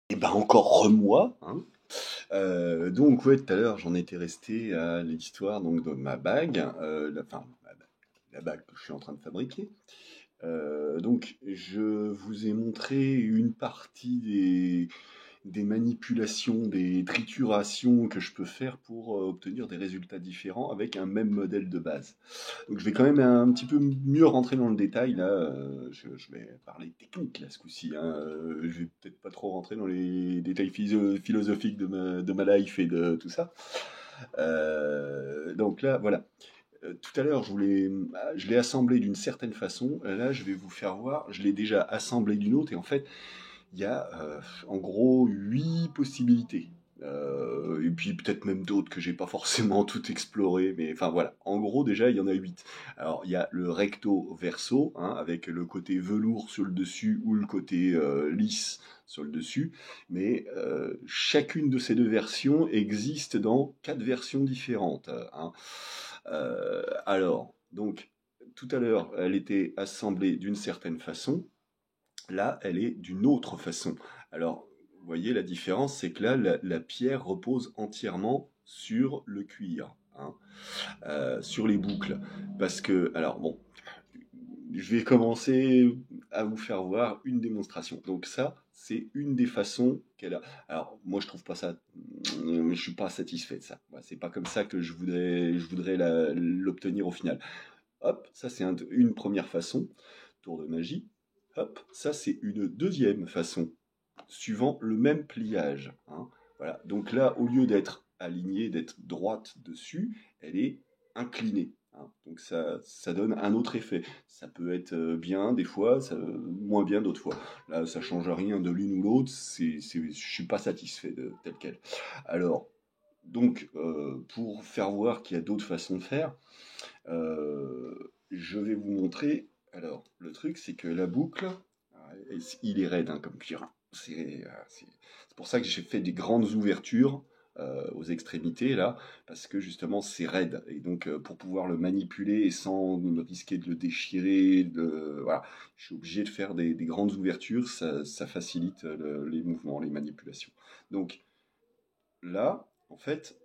Et ben encore remoi, hein. Donc ouais, tout à l'heure, j'en étais resté à l'histoire donc de ma bague, enfin la bague que je suis en train de fabriquer. Donc je vous ai montré une partie des manipulations, des triturations que je peux faire pour obtenir des résultats différents avec un même modèle de base. Donc je vais quand même un petit peu mieux rentrer dans le détail là. Je vais parler technique là ce coup-ci, hein. Je vais peut-être pas trop rentrer dans les détails philosophiques de ma life et de tout ça. Donc là, voilà. Tout à l'heure, je l'ai assemblé d'une certaine façon. Là, je vais vous faire voir. Je l'ai déjà assemblé d'une autre. Et en fait, il y a en gros 8 possibilités. Et puis peut-être même d'autres que j'ai pas forcément tout exploré, mais enfin voilà. En gros, déjà, il y en a 8. Alors, il y a le recto verso, hein, avec le côté velours sur le dessus ou le côté lisse sur le dessus. Mais chacune de ces deux versions existe dans 4 versions différentes, hein. Alors, donc, tout à l'heure, elle était assemblée d'une certaine façon. Là, elle est d'une autre façon. Alors, vous voyez, la différence, c'est que là, la pierre repose entièrement sur le cuir, hein, sur les boucles. Parce que, alors bon, je vais commencer à vous faire voir une démonstration. Donc ça, c'est une des façons qu'elle a. Alors, moi, je trouve pas ça, je suis pas satisfait de ça. Voilà, c'est pas comme ça que je voudrais l'obtenir au final. Hop, ça c'est une première façon, tour de magie. Hop, ça c'est une deuxième façon, suivant le même pliage, hein. Voilà, donc là, au lieu d'être alignée, d'être droite dessus, elle est inclinée, hein. Donc ça donne un autre effet. Ça peut être bien des fois, moins bien d'autres fois. Là, ça change rien de l'une ou l'autre, je suis pas satisfait de tel quel. Alors, donc, pour faire voir qu'il y a d'autres façons de faire, je vais vous montrer. Alors, le truc, c'est que la boucle, il est raide hein, comme cuir. C'est pour ça que j'ai fait des grandes ouvertures aux extrémités là, parce que justement c'est raide et donc pour pouvoir le manipuler et sans risquer de le déchirer, voilà, je suis obligé de faire des grandes ouvertures. Ça facilite les mouvements, les manipulations. Donc là, en fait,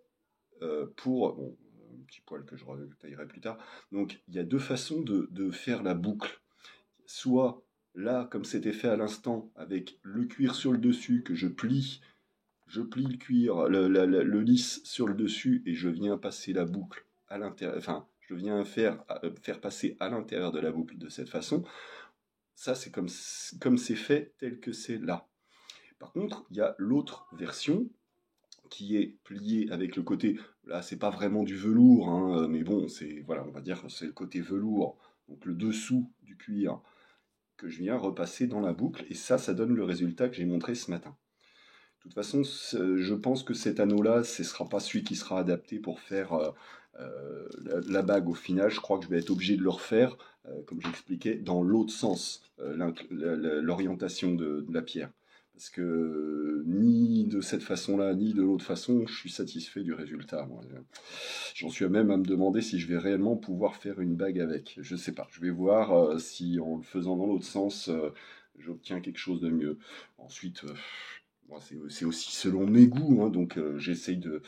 bon, un petit poil que je retaillerai plus tard. Donc, il y a deux façons de faire la boucle. Soit là, comme c'était fait à l'instant, avec le cuir sur le dessus, que je plie le cuir, le lisse sur le dessus, et je viens passer la boucle à l'intérieur, enfin, je viens faire passer à l'intérieur de la boucle de cette façon. Ça, c'est comme c'est fait tel que c'est là. Par contre, il y a l'autre version qui est plié avec le côté, là c'est pas vraiment du velours, hein, mais bon, voilà, on va dire que c'est le côté velours, donc le dessous du cuir que je viens repasser dans la boucle, et ça donne le résultat que j'ai montré ce matin. De toute façon, je pense que cet anneau-là, ce ne sera pas celui qui sera adapté pour faire la bague au final. Je crois que je vais être obligé de le refaire, comme j'expliquais, dans l'autre sens, l'orientation de la pierre. Parce que ni de cette façon-là, ni de l'autre façon, je suis satisfait du résultat, moi. J'en suis même à me demander si je vais réellement pouvoir faire une bague avec. Je sais pas. Je vais voir si en le faisant dans l'autre sens, j'obtiens quelque chose de mieux. Ensuite, moi, c'est aussi selon mes goûts, hein, donc j'essaye de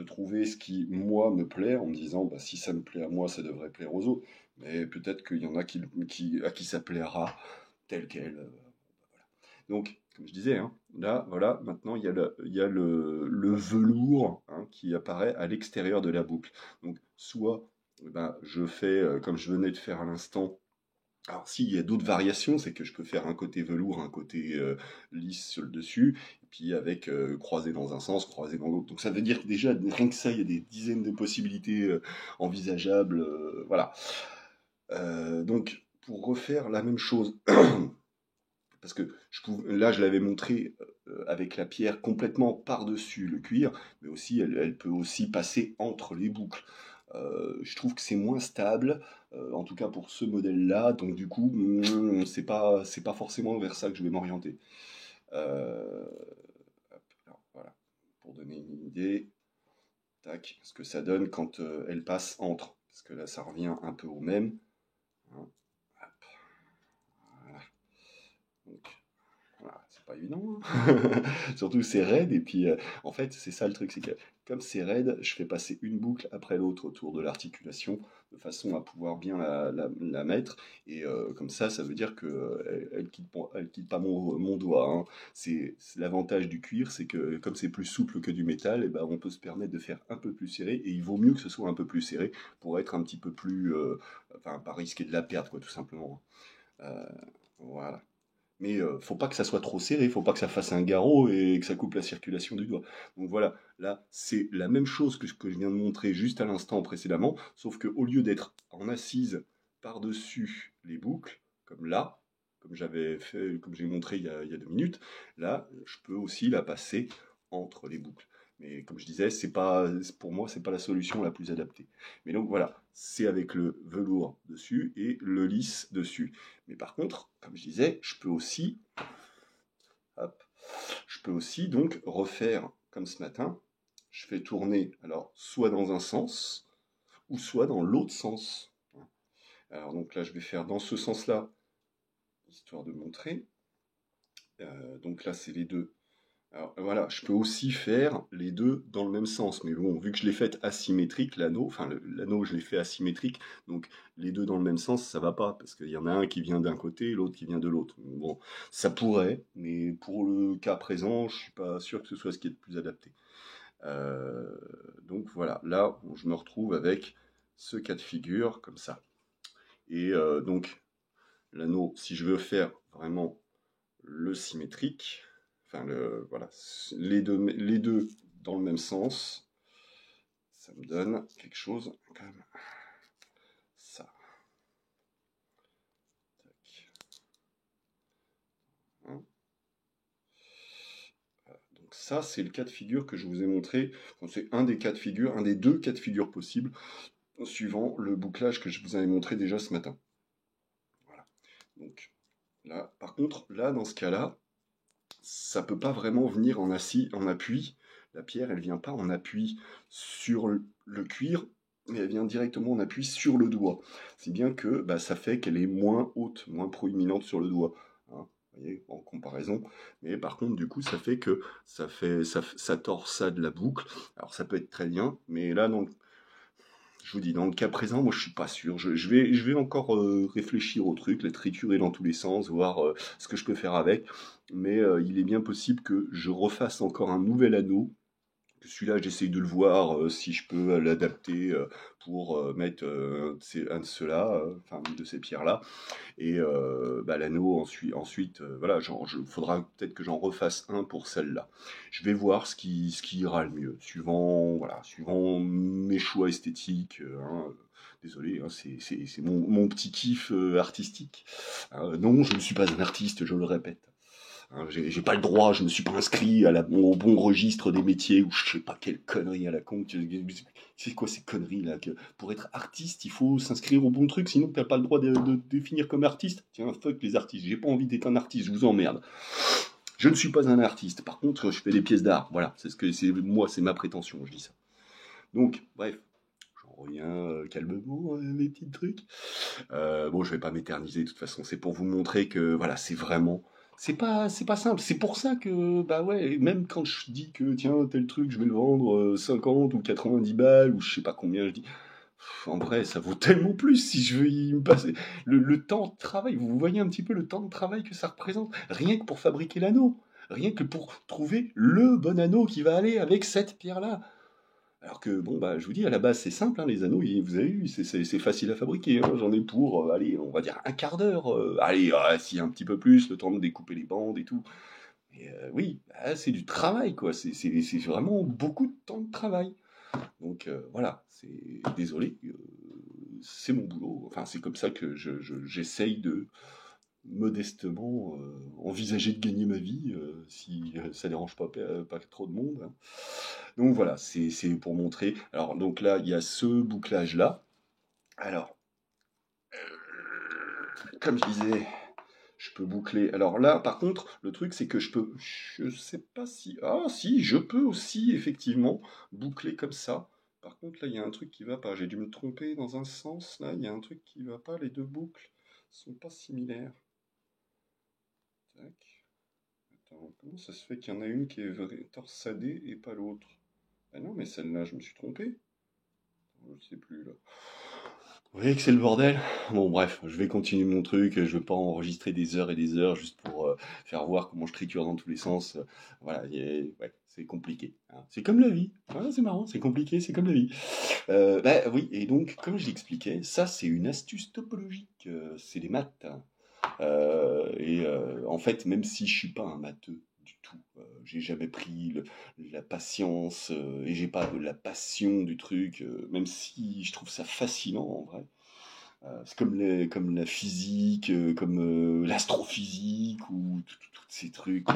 trouver ce qui, moi, me plaît, en me disant, bah, si ça me plaît à moi, ça devrait plaire aux autres. Mais peut-être qu'il y en a à qui ça plaira tel quel. Donc, comme je disais, hein, là, voilà, maintenant, il y a le velours hein, qui apparaît à l'extérieur de la boucle. Donc, soit ben, je fais comme je venais de faire à l'instant. Alors, s'il y a d'autres variations, c'est que je peux faire un côté velours, un côté lisse sur le dessus, et puis avec croisé dans un sens, croisé dans l'autre. Donc, ça veut dire que déjà, rien que ça, il y a des dizaines de possibilités envisageables. Voilà. Donc, pour refaire la même chose, parce que là, je l'avais montré avec la pierre complètement par-dessus le cuir, mais aussi, elle peut aussi passer entre les boucles. Je trouve que c'est moins stable, en tout cas pour ce modèle-là, donc du coup, c'est pas forcément vers ça que je vais m'orienter. Euh, alors, voilà, pour donner une idée, tac, ce que ça donne quand elle passe entre, parce que là, ça revient un peu au même, hein. Hop, voilà. Donc, voilà. c'est pas évident, hein. Surtout c'est raide, et puis en fait c'est ça le truc, c'est que comme c'est raide, je fais passer une boucle après l'autre autour de l'articulation, de façon à pouvoir bien la mettre, et comme ça veut dire que elle quitte pas mon doigt, hein. C'est l'avantage du cuir, c'est que comme c'est plus souple que du métal, et ben, on peut se permettre de faire un peu plus serré, et il vaut mieux que ce soit un peu plus serré pour être un petit peu plus, enfin pas risquer de la perdre, quoi, tout simplement. Euh, voilà. Mais faut pas que ça soit trop serré, faut pas que ça fasse un garrot et que ça coupe la circulation du doigt. Donc voilà, là c'est la même chose que ce que je viens de montrer juste à l'instant précédemment, sauf que au lieu d'être en assise par-dessus les boucles, comme là, comme j'avais fait, comme j'ai montré il y a 2 minutes, là je peux aussi la passer entre les boucles. Mais comme je disais, c'est pas, pour moi, c'est pas la solution la plus adaptée. Mais donc voilà, c'est avec le velours dessus et le lisse dessus. Mais par contre, comme je disais, hop, je peux aussi donc refaire comme ce matin. Je fais tourner, alors soit dans un sens, ou soit dans l'autre sens. Alors donc là, je vais faire dans ce sens-là, histoire de montrer. Donc là, c'est les deux. Alors voilà, je peux aussi faire les deux dans le même sens, mais bon, vu que je l'ai fait asymétrique, l'anneau, enfin l'anneau je l'ai fait asymétrique, donc les deux dans le même sens, ça va pas, parce qu'il y en a un qui vient d'un côté et l'autre qui vient de l'autre. Bon, ça pourrait, mais pour le cas présent, je suis pas sûr que ce soit ce qui est le plus adapté. Euh, donc voilà, là, je me retrouve avec ce cas de figure, comme ça. Et donc, l'anneau, si je veux faire vraiment le symétrique, enfin voilà, les deux dans le même sens, ça me donne quelque chose comme ça. Hein, voilà. Donc ça, c'est le cas de figure que je vous ai montré. Bon, c'est un des cas de figure, un des deux cas de figure possibles, suivant le bouclage que je vous avais montré déjà ce matin. Voilà. Donc là, par contre, là, dans ce cas-là, ça peut pas vraiment venir en appui. La pierre, elle vient pas en appui sur le cuir, mais elle vient directement en appui sur le doigt. Si bien que bah, ça fait qu'elle est moins haute, moins proéminente sur le doigt. Hein, vous voyez, en comparaison. Mais par contre, du coup, ça fait que ça torsade la boucle. Alors ça peut être très bien, mais là, dans je vous dis, dans le cas présent, moi je suis pas sûr. Je vais encore réfléchir au truc, la triturer dans tous les sens, voir ce que je peux faire avec. Mais il est bien possible que je refasse encore un nouvel anneau. Celui-là, j'essaye de le voir si je peux l'adapter pour mettre un de ceux-là, enfin une de ces pierres-là. Et bah, l'anneau, ensuite voilà, faudra peut-être que j'en refasse un pour celle-là. Je vais voir ce qui ira le mieux, suivant, voilà, suivant mes choix esthétiques. Hein. Désolé, hein, c'est mon petit kiff artistique. Non, je ne suis pas un artiste, je le répète. Hein, j'ai pas le droit, je ne me suis pas inscrit au bon registre des métiers, ou je sais pas quelle connerie à la con. C'est quoi ces conneries là pour être artiste, il faut s'inscrire au bon truc, sinon t'as pas le droit de définir comme artiste. Tiens, fuck les artistes, j'ai pas envie d'être un artiste, je vous emmerde. Je ne suis pas un artiste, par contre, je fais des pièces d'art. Voilà, moi, c'est ma prétention, je dis ça. Donc, bref, j'en reviens calmement, mes petits trucs. Bon, je vais pas m'éterniser de toute façon. C'est pour vous montrer que voilà, c'est pas simple. C'est pour ça que bah ouais, même quand je dis que tiens tel truc, je vais le vendre 50 ou 90 balles ou je sais pas combien, je dis en vrai, ça vaut tellement plus si je veux y me passer le temps de travail. Vous voyez un petit peu le temps de travail que ça représente, rien que pour fabriquer l'anneau, rien que pour trouver le bon anneau qui va aller avec cette pierre-là. Alors que, bon, bah, je vous dis, à la base, c'est simple, hein, les anneaux, vous avez vu, c'est facile à fabriquer. Hein, j'en ai pour, allez, on va dire un quart d'heure. Allez, si un petit peu plus, le temps de découper les bandes et tout. Mais oui, bah, c'est du travail, quoi. C'est vraiment beaucoup de temps de travail. Donc voilà, désolé, c'est mon boulot. Enfin, c'est comme ça que j'essaye de modestement envisager de gagner ma vie si ça dérange pas trop de monde. Hein. Donc voilà, c'est pour montrer. Alors donc là, il y a ce bouclage là. Alors, comme je disais, je peux boucler. Alors là, par contre, le truc c'est que je sais pas si, ah si, je peux aussi effectivement boucler comme ça. Par contre là, il y a un truc qui va pas. J'ai dû me tromper dans un sens. Là, il y a un truc qui va pas. Les deux boucles sont pas similaires. Tac. Attends, comment ça se fait qu'il y en a une qui est torsadée et pas l'autre? Ah non, mais celle-là, je me suis trompé. Je ne sais plus là. Vous voyez que c'est le bordel? Bon, bref, je vais continuer mon truc. Je vais pas enregistrer des heures et des heures juste pour faire voir comment je triture dans tous les sens. Voilà, ouais, c'est compliqué, hein. C'est comme la vie. Voilà, c'est marrant, c'est compliqué, c'est comme la vie. Bah oui, et donc, comme je l'expliquais, ça c'est une astuce topologique. C'est les maths, hein. En fait, même si je suis pas un matheux du tout, j'ai jamais pris la patience et j'ai pas de la passion du truc, même si je trouve ça fascinant en vrai. C'est comme la physique, comme l'astrophysique ou tous ces trucs.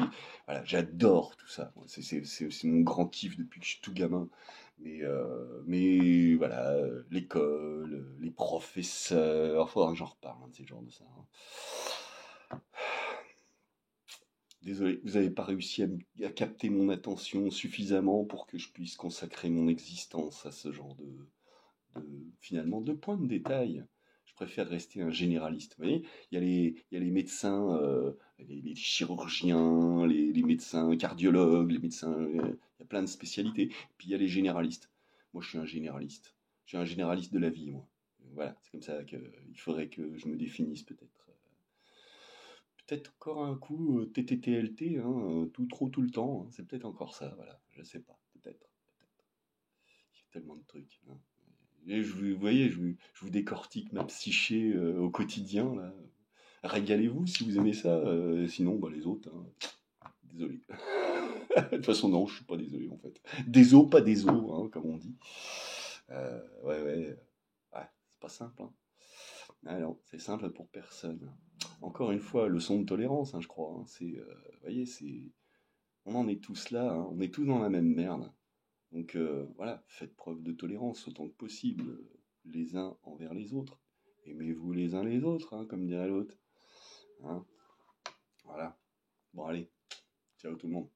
Voilà, j'adore tout ça. Moi, c'est mon grand kiff depuis que je suis tout gamin. Mais voilà, l'école, les professeurs, faudra que j'en reparle, hein, de ces genres de ça, hein. Désolé, vous n'avez pas réussi à capter mon attention suffisamment pour que je puisse consacrer mon existence à ce genre finalement, de points de détail. Je préfère rester un généraliste. Vous voyez, il y a les médecins, les chirurgiens, les médecins cardiologues, les médecins, il y a plein de spécialités. Puis il y a les généralistes. Moi, je suis un généraliste. Je suis un généraliste de la vie, moi. Voilà, c'est comme ça qu'il faudrait que je me définisse peut-être. Peut-être encore un coup TTTLT, hein, tout trop tout le temps, hein. C'est peut-être encore ça, voilà. Je sais pas, peut-être. Il y a tellement de trucs, hein. Et vous voyez, je vous décortique ma psyché au quotidien, là. Régalez-vous si vous aimez ça, sinon, bah, les autres, hein, désolé. De toute façon, non, je suis pas désolé, en fait. Des os, pas des os, hein, comme on dit. Ouais, c'est pas simple, hein. Ah non, c'est simple pour personne. Encore une fois, leçon de tolérance, hein, je crois, hein. Vous voyez, on en est tous là, hein. On est tous dans la même merde. Donc voilà, faites preuve de tolérance autant que possible, les uns envers les autres. Aimez-vous les uns les autres, hein, comme dirait l'autre, hein. Voilà. Bon allez, ciao tout le monde.